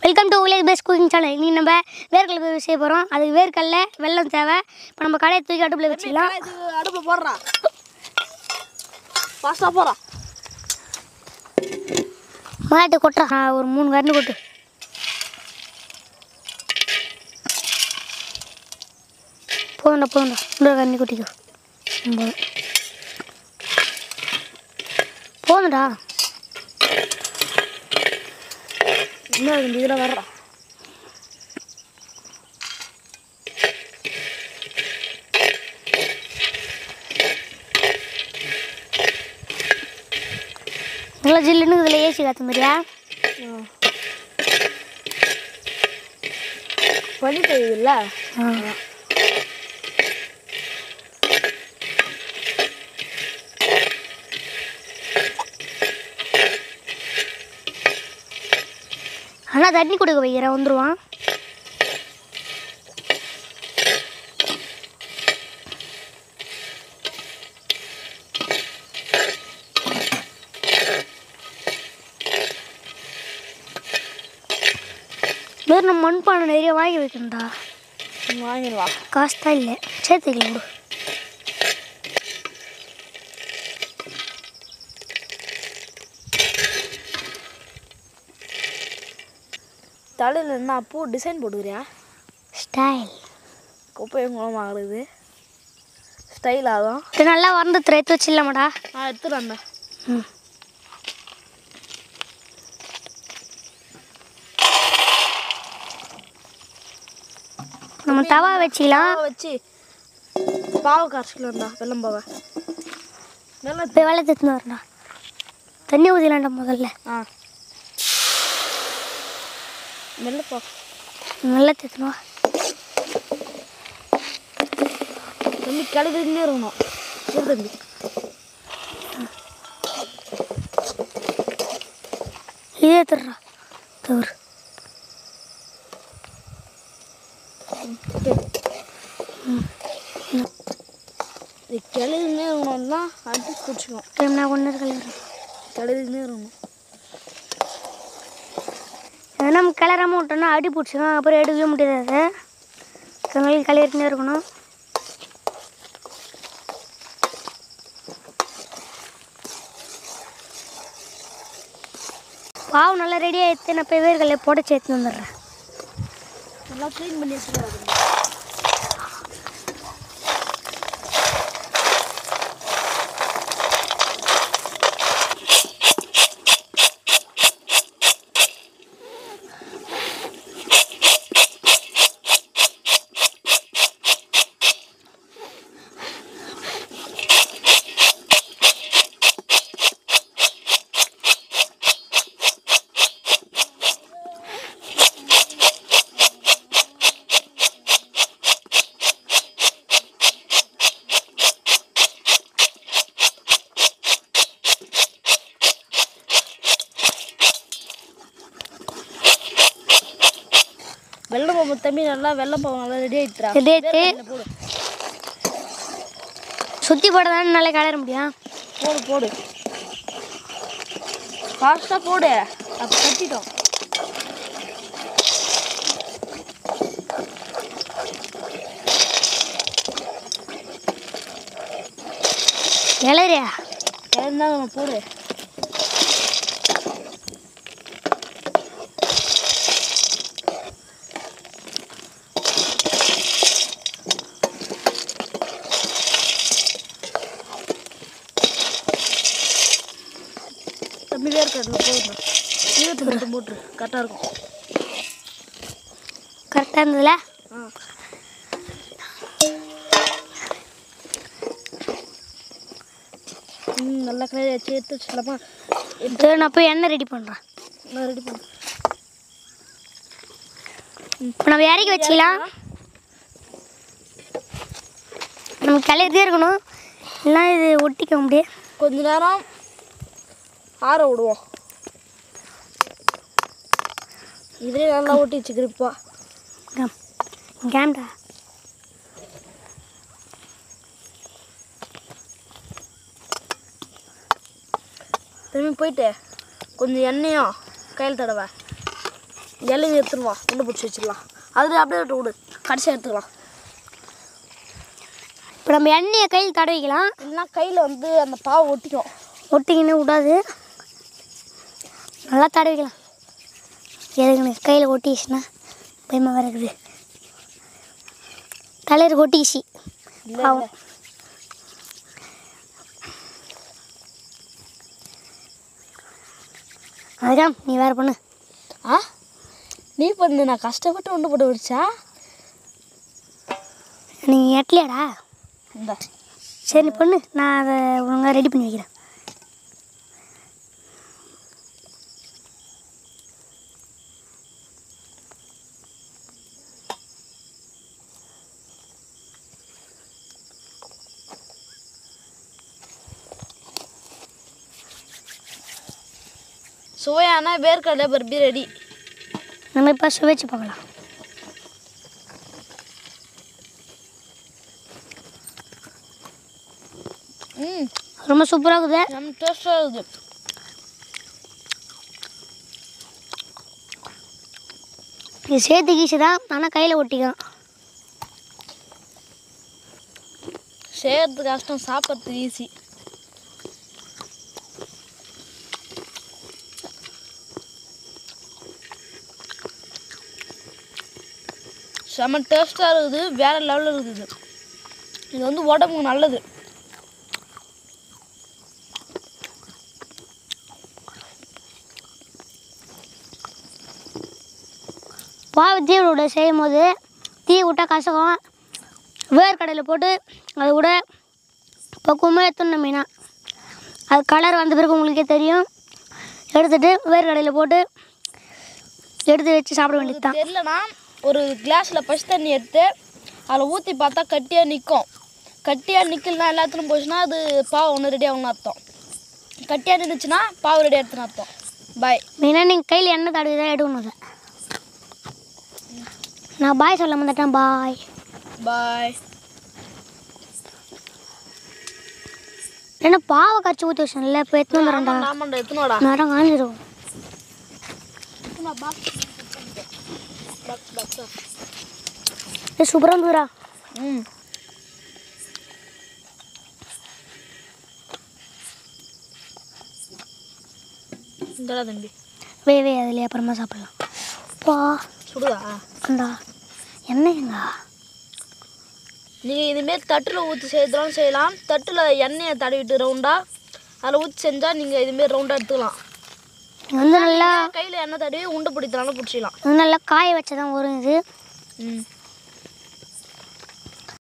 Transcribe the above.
Welcome to village based cooking channel. இன்னைக்கு நம்ம வேர்க்கடலை செய்ய போகிறோம். அதுக்கு வேர்க்கடலை வெல்லம் தேவை. இப்போ நம்ம கடையை தூக்கி அடுப்பில் வச்சுக்கலாம். அடுப்பில் போடுறா, ஃபாஸ்ட்டாக போகிறா. மாட்டு கொட்டுறா, ஒரு 3 கரண்டி கொட்டு. போதும்டா இன்னொரு கரண்டி கொட்டிக்கோ. போதும்டா. இன்னும் இதில் வர்றா. நல்லா ஜில்லுன்னு இதில் ஏசி காற்று மாதிரியா பண்ணி தெரியுதுல்ல. ஆனால் தண்ணி கொடுக்க வைக்கிறேன், வந்துடுவான். வேறு நம்ம மண்பானை நிறைய வாங்கி வைக்கணும்டா. வாங்கிடுவா, காசு தான் இல்லை, சேர்த்துக்கலாம் கொடு. தலையில் என்ன பூ டிசைன் போட்டுக்கிறியா? ஸ்டைல் குப்பையும் குளமாகிறது ஸ்டைல் ஆகும். இது நல்லா வந்து எடுத்து வச்சிடலாமாடா? எடுத்துடாண்டா. நம்ம தவா வச்சிக்கலாம். வச்சு பாவை காய்ச்சிக்கலாம்டா. வெள்ளம் பாவை இப்போ வெள்ளை எடுத்துன்னு வரண்டா. தண்ணி ஊற்றிலாம்டா முதல்ல. மெல்லப்பா, நல்லா எடுத்துன்னு வா. தம்பி கிளறினே இருக்கணும். சரி தம்பி, இதே எடுத்துடுறா. தவறு இது கிளறினே இருக்கணும்னா அடிச்சு குடிச்சிக்கணும். டைம்னா ஒன்று கலர் கிளறினே இருக்கணும். நம்ம கிளறாமல் விட்டோம்னா அடி பிடிச்சிக்கும், அப்புறம் எடுக்கவே முடியாது. அதனால கிளறினே இருக்கணும். பாவு நல்லா ரெடி ஆகிடுத்து. நான் போய் வேர்க்கடலை போட சேர்த்து வந்துடுறேன். நல்லா க்ளீன் பண்ணி வச்சுருக்காங்க. வெள்ளம் பாம்பு தம்பி, நல்லா வெள்ளம் பாம்பு நல்லா ரெடி ஆகிடுறா. போடு, சுற்றி போட தானே நல்லா கிளற முடியும். போடு போடு, ஃபாஸ்ட்டாக போடு. அப்போ கட்டிட்டோம். கிளறியா இருந்தாலும் நம்ம போடு. தம்பி வேர்க்கடலை போடுறேன். இருபத்தி மட்டும் போட்டுரு, கரெக்டாக இருக்கும். கரெக்டாக இருந்ததுல. நல்லா கிளறி வச்சு எடுத்து வச்சுக்கலாமா? நான் போய் எண்ணெய் ரெடி பண்ணுறேன். நான் ரெடி பண்ணுறேன். இப்போ நம்ம இறக்கி வச்சுக்கலாம். நம்ம கிளறிதே இருக்கணும், இல்லைனா இது ஒட்டிக்க முடியாது. கொஞ்ச நேரம் ஆற விடுவோம். இதுலேயே நல்லா ஒட்டி வச்சுக்கிறப்பா. கேம்டா திரும்பி போயிட்டு கொஞ்சம் எண்ணெயும் கையில் தடவை. இலையை எடுத்துருவா உண்டு பிடிச்சி வச்சிடலாம். அதில் அப்படியே விடு கடைசியாக எடுத்துக்கலாம். இப்போ நம்ம எண்ணெயை கையில் தடவிக்கலாம். இல்லைன்னா கையில் வந்து அந்த பாவை ஒட்டிக்கும். ஒட்டிக்கின்னு விடாது, நல்லா தடவிக்கலாம். எதுக்குன்னு கையில் ஒட்டிக்கிச்சுன்னா பயமாக வேறு இருக்குது. தலையில் ஒட்டிக்கிச்சு பாவம். அதுதான் நீ வேறு பண்ணு. நீ பண்ணு, நான் கஷ்டப்பட்டு ஒன்று போட்டு வச்சா. நீ எட்லையாடா? இந்த சரி நீ பண்ணு, நான் அதை ஒழுங்காக ரெடி பண்ணி வைக்கிறேன். சுவையான வேர்க்கடலை பர்பி ரெடி. நம்ம இப்போ சுவைச்சு பார்க்கலாம். ரொம்ப சூப்பராக இருக்குது. நம்ம டேஸ்ட்டாக இருக்குது. இது சேர்த்து கீச்சு தான், ஆனால் கையில் ஒட்டிக்கலாம். செய்யறது கஷ்டம், சாப்பிட்றது ஈஸி. செம்ம டேஸ்ட்டாக இருக்குது, வேறு லெவலில் இருக்குது. இது வந்து உடம்புக்கு நல்லது. பாவை தீ விட செய்யும் போது தீ விட்டால் கசகம். வேர்க்கடையில் போட்டு அது கூட பக்குவமாக எடுத்துடணும். மெயினாக அது கலர் வந்த பிறகு உங்களுக்கே தெரியும். எடுத்துகிட்டு வேர்க்கடையில் போட்டு எடுத்து வச்சு சாப்பிட வேண்டியது தான். தெரியலனா ஒரு கிளாஸில் பச்சை தண்ணி எடுத்து அதில் ஊற்றி பார்த்தா கட்டியாக நிற்கும். கட்டியாக நிற்கலனா எல்லாத்துலையும் போச்சுன்னா அது பாவை ஒன்று ரெடி ஆகணும்னு அர்த்தம். கட்டியாக நின்றுச்சுன்னா பாவை ரெடி ஆகிடுதுன்னு அர்த்தம். பாய். மெயினாக நீங்கள் கையில் எண்ணெய் தடவி தான் எடுக்கணும் அதை. நான் பாய் சொல்ல வந்துட்டேன். பாய் பாய். ஏன்னா பாவை கரைச்சி ஊற்றி வச்சேன்ல, இப்போ எடுத்துன்னு வந்துடும்டா. ஆமாண்டா, எத்தனோடா நேரம் காஞ்சிடும். சூப்பராக இருந்துடா. இந்தடா தம்பி. வே அதில் அப்புறமா சாப்பிடலாம். பா சுடுதா? அண்டா எண்ணெய்ங்க. நீங்கள் இதுமாரி தட்டில் ஊற்றி செய்யறதுலாம் செய்யலாம். தட்டில் எண்ணெயை தடவிட்டு ரவுண்டாக அதில் ஊற்றி செஞ்சால் நீங்கள் இதுமாரி ரவுண்டாக எடுத்துக்கலாம். வந்து நல்லா கையில் எண்ணெய் தடவி உண்டை பிடித்தனாலும் பிடிச்சிக்கலாம். நல்லா காய வச்சதான் வரும் இது.